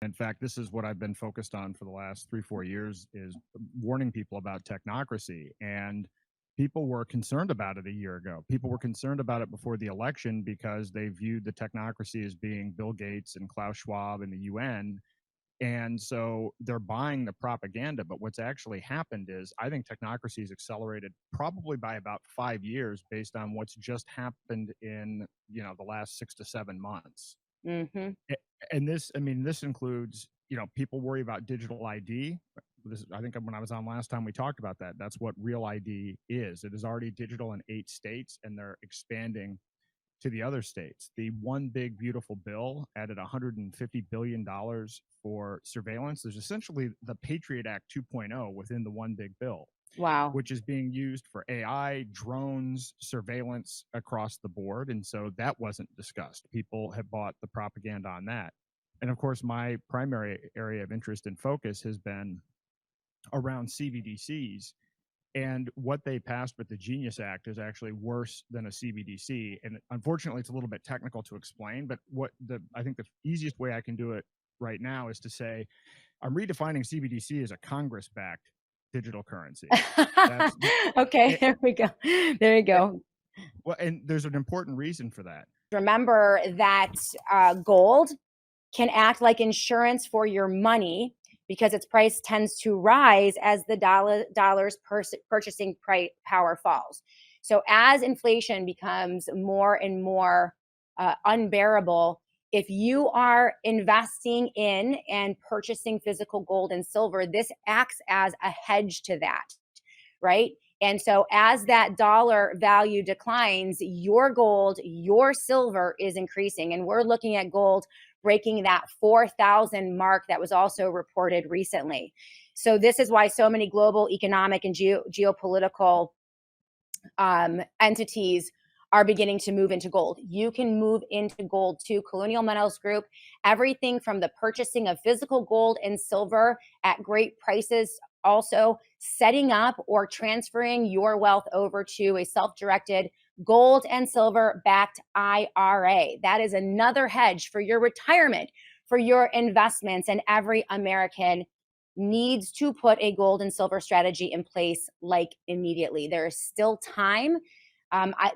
In fact, this is what I've been focused on for the last 3, 4 years, is warning people about technocracy. And people were concerned about it a year ago. People were concerned about it before the election because they viewed the technocracy as being Bill Gates and Klaus Schwab and the UN. And so they're buying the propaganda. But what's actually happened is I think technocracy has accelerated probably by about 5 years based on what's just happened in, the last 6 to 7 months. Hmm. And this, I mean, this includes, people worry about digital ID. I think when I was on last time, we talked about that. That's what Real ID is. It is already digital in 8 states, and they're expanding to the other states. The One Big Beautiful Bill added $150 billion for surveillance. There's essentially the Patriot Act 2.0 within the One Big Bill, Wow. which is being used for AI, drones, surveillance across the board. And so that wasn't discussed. People have bought the propaganda on that. And of course, my primary area of interest and focus has been around CBDCs. And what they passed with the Genius Act is actually worse than a CBDC. And unfortunately, it's a little bit technical to explain. But I think the easiest way I can do it right now is to say I'm redefining CBDC as a Congress-backed digital currency. That's Okay, it, there we go. There you it, go. well, and there's an important reason for that. Remember that gold can act like insurance for your money because its price tends to rise as the dollar's purchasing power falls. So as inflation becomes more and more unbearable, if you are investing in and purchasing physical gold and silver, this acts as a hedge to that, right? And so as that dollar value declines, your gold, your silver is increasing. And we're looking at gold breaking that 4,000 mark that was also reported recently. So this is why so many global economic and geopolitical entities are beginning to move into gold. You can move into gold too. Colonial Metals Group, everything from the purchasing of physical gold and silver at great prices, also setting up or transferring your wealth over to a self-directed gold and silver backed IRA. That is another hedge for your retirement, for your investments, and every American needs to put a gold and silver strategy in place like immediately. There is still time.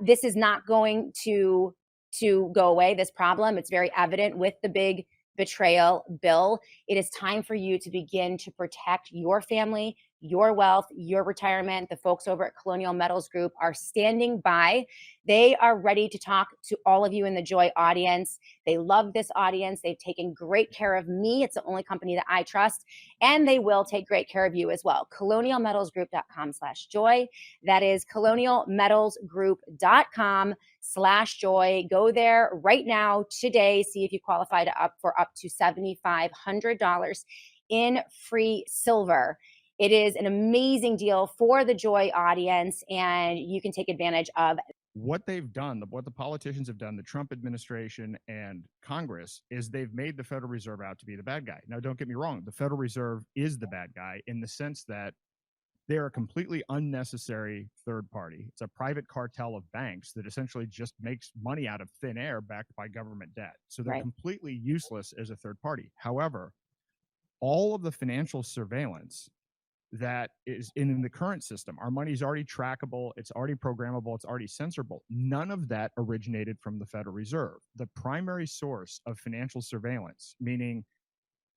This is not going to go away, this problem. It's very evident with the big betrayal bill. It is time for you to begin to protect your family, your wealth, your retirement. The folks over at Colonial Metals Group are standing by. They are ready to talk to all of you in the Joy audience. They love this audience. They've taken great care of me. It's the only company that I trust, and they will take great care of you as well. colonialmetalsgroup.com/joy. That is colonialmetalsgroup.com/joy. Go there right now today. See if you qualify for up to $7,500 in free silver. It is an amazing deal for the Joy audience, and you can take advantage of What they've done, what the politicians have done, the Trump administration and Congress, is they've made the Federal Reserve out to be the bad guy. Now, don't get me wrong. The Federal Reserve is the bad guy in the sense that they're a completely unnecessary third party. It's a private cartel of banks that essentially just makes money out of thin air backed by government debt. So they're right. completely useless as a third party. However, all of the financial surveillance that is in the current system, our money is already trackable, it's already programmable, it's already censorable. None of that originated from the Federal Reserve. The primary source of financial surveillance, meaning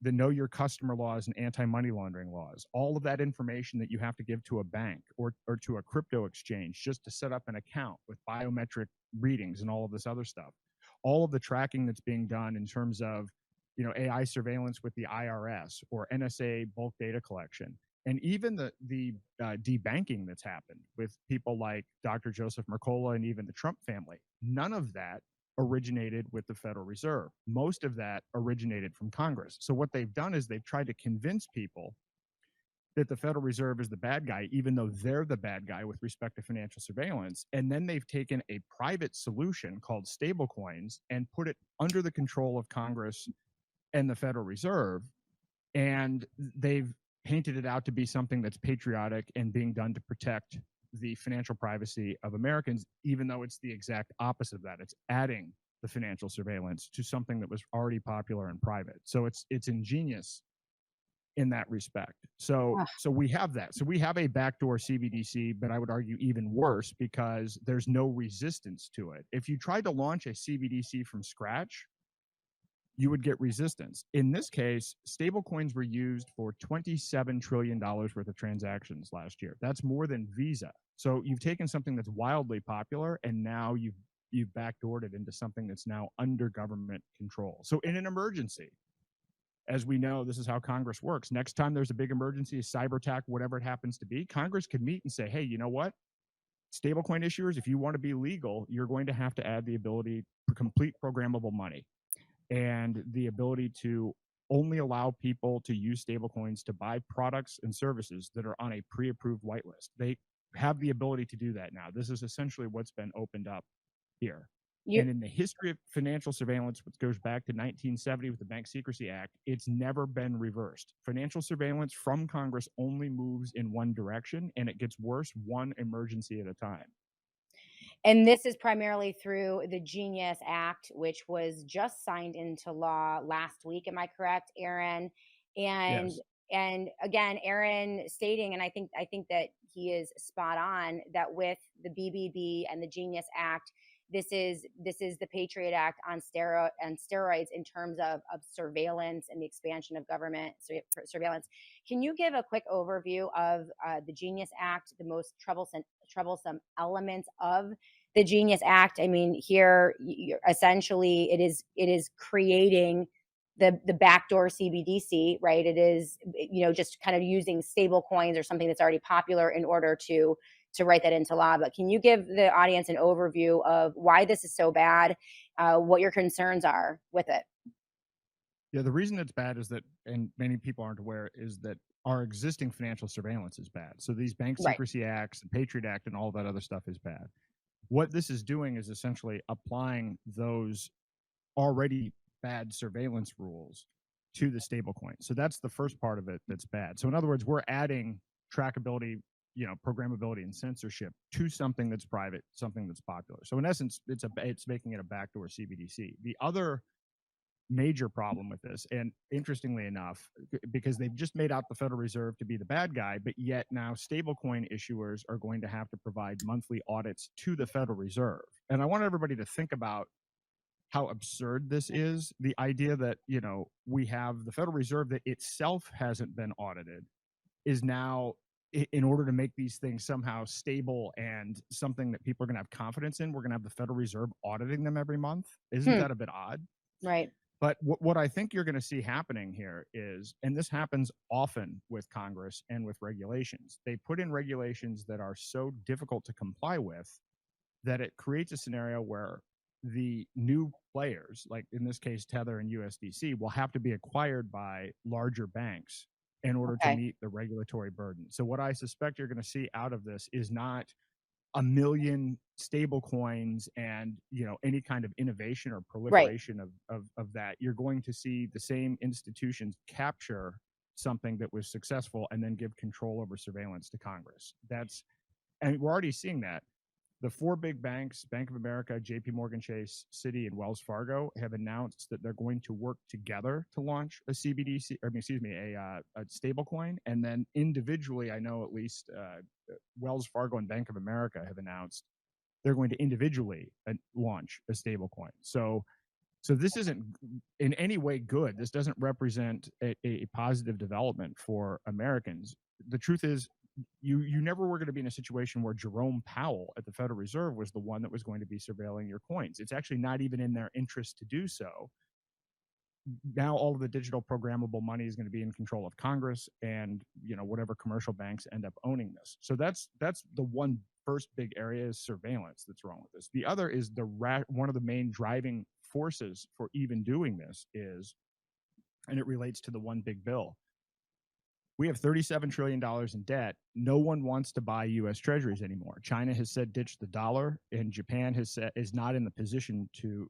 the know your customer laws and anti-money laundering laws, all of that information that you have to give to a bank or to a crypto exchange just to set up an account with biometric readings and all of this other stuff, all of the tracking that's being done in terms of AI surveillance with the IRS or NSA bulk data collection, and even the debanking that's happened with people like Dr. Joseph Mercola and even the Trump family. None of that originated with the Federal Reserve. Most of that originated from Congress. So what they've done is they've tried to convince people that the Federal Reserve is the bad guy, even though they're the bad guy with respect to financial surveillance. And then they've taken a private solution called stablecoins and put it under the control of Congress and the Federal Reserve. And they've painted it out to be something that's patriotic and being done to protect the financial privacy of Americans, even though it's the exact opposite of that. It's adding the financial surveillance to something that was already popular and private. So it's ingenious in that respect. So we have that. So we have a backdoor CBDC, but I would argue even worse because there's no resistance to it. If you tried to launch a CBDC from scratch, you would get resistance. In this case, stablecoins were used for $27 trillion worth of transactions last year. That's more than Visa. So you've taken something that's wildly popular and now you've backdoored it into something that's now under government control. So in an emergency, as we know, this is how Congress works. Next time there's a big emergency, a cyber attack, whatever it happens to be, Congress could meet and say, hey, you know what? Stablecoin issuers, if you want to be legal, you're going to have to add the ability for complete programmable money and the ability to only allow people to use stablecoins to buy products and services that are on a pre-approved whitelist. They have the ability to do that now. This is essentially what's been opened up here. And in the history of financial surveillance, which goes back to 1970 with the Bank Secrecy Act, it's never been reversed. Financial surveillance from Congress only moves in one direction, and it gets worse one emergency at a time. And this is primarily through the Genius Act, which was just signed into law last week. Am I correct, Aaron? And Yes. and again, Aaron stating, and I think that he is spot on that with the BBB and the Genius Act, this is the Patriot Act on steroids in terms of surveillance and the expansion of government surveillance. Can you give a quick overview of the Genius Act, the most troublesome elements of the Genius Act? I mean, here essentially it is creating the backdoor CBDC, right? It is just kind of using stable coins or something that's already popular in order to write that into law. But can you give the audience an overview of why this is so bad, what your concerns are with it? Yeah, the reason it's bad is that, and many people aren't aware, is that our existing financial surveillance is bad. So these Bank Right. Secrecy Acts and Patriot Act and all that other stuff is bad. What this is doing is essentially applying those already bad surveillance rules to the stablecoin. So that's the first part of it that's bad. So in other words, we're adding trackability, programmability and censorship to something that's private, something that's popular. So in essence, it's making it a backdoor CBDC. The other major problem with this, and interestingly enough, because they've just made out the Federal Reserve to be the bad guy, but yet now stablecoin issuers are going to have to provide monthly audits to the Federal Reserve. And I want everybody to think about how absurd this is. The idea that, we have the Federal Reserve that itself hasn't been audited is now, in order to make these things somehow stable and something that people are going to have confidence in, we're going to have the Federal Reserve auditing them every month. Isn't that a bit odd? Right. But what I think you're going to see happening here is, and this happens often with Congress and with regulations, they put in regulations that are so difficult to comply with that it creates a scenario where the new players, like in this case Tether and USDC, will have to be acquired by larger banks in order to Okay. meet the regulatory burden. So what I suspect you're going to see out of this is not a million stable coins and any kind of innovation or Right. proliferation of that. You're going to see the same institutions capture something that was successful and then give control over surveillance to Congress. And we're already seeing that. The four big banks, Bank of America, JP Morgan Chase, Citi, and Wells Fargo, have announced that they're going to work together to launch a CBDC, a stable coin. And then individually, I know at least Wells Fargo and Bank of America have announced they're going to individually launch a stable coin. So this isn't in any way good. This doesn't represent a positive development for Americans. The truth is, you never were going to be in a situation where Jerome Powell at the Federal Reserve was the one that was going to be surveilling your coins. It's actually not even in their interest to do so. Now all of the digital programmable money is going to be in control of Congress and whatever commercial banks end up owning this. So that's the one first big area is surveillance that's wrong with this. The other is one of the main driving forces for even doing this is, and it relates to the one big bill. We have $37 trillion in debt. No one wants to buy U.S. Treasuries anymore. China has said ditch the dollar, and Japan has said is not in the position to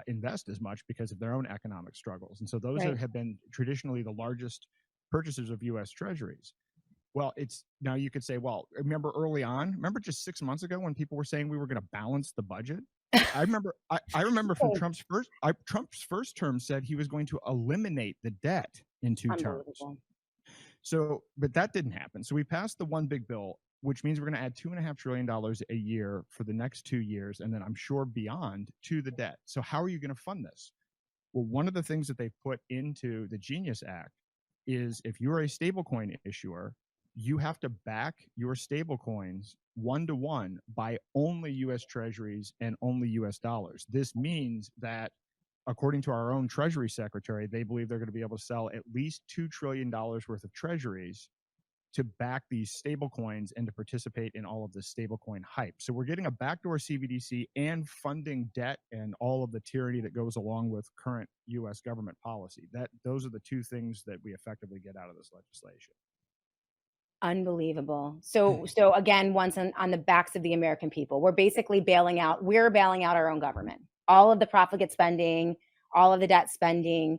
invest as much because of their own economic struggles. And so those Right. have been traditionally the largest purchasers of U.S. Treasuries. Well, it's now you could say, well, remember early on, remember just 6 months ago when people were saying we were going to balance the budget? I remember from Trump's first term said he was going to eliminate the debt in 2 terms. Unbelievable. So, but that didn't happen. So we passed the one big bill, which means we're going to add $2.5 trillion a year for the next 2 years, and then I'm sure beyond, to the debt. So how are you going to fund this? Well, one of the things that they put into the Genius Act is if you're a stablecoin issuer, you have to back your stablecoins 1-to-1 by only US Treasuries and only US dollars. This means that, according to our own Treasury Secretary, they believe they're going to be able to sell at least $2 trillion worth of treasuries to back these stable coins and to participate in all of the stablecoin hype. So we're getting a backdoor CBDC and funding debt and all of the tyranny that goes along with current US government policy. Those are the two things that we effectively get out of this legislation. Unbelievable. So again, once on the backs of the American people, we're bailing out our own government. All of the profligate spending, all of the debt spending.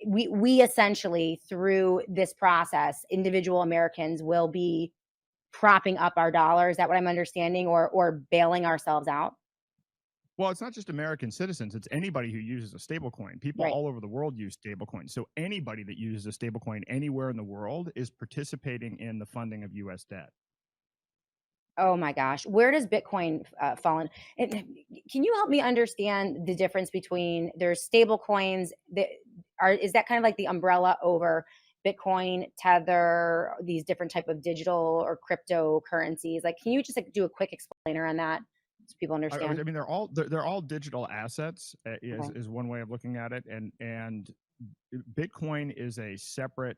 We essentially, through this process, individual Americans will be propping up our dollar. Is that what I'm understanding? Or bailing ourselves out? Well, it's not just American citizens, it's anybody who uses a stablecoin. People Right. all over the world use stablecoins. So anybody that uses a stablecoin anywhere in the world is participating in the funding of US debt. Oh my gosh. Where does Bitcoin fall in? Can you help me understand the difference between there's stable coins that is that kind of like the umbrella over Bitcoin, Tether, these different type of digital or cryptocurrencies? Like, can you just like do a quick explainer on that so people understand? I mean, they're all digital assets, Okay. is one way of looking at it, and Bitcoin is a separate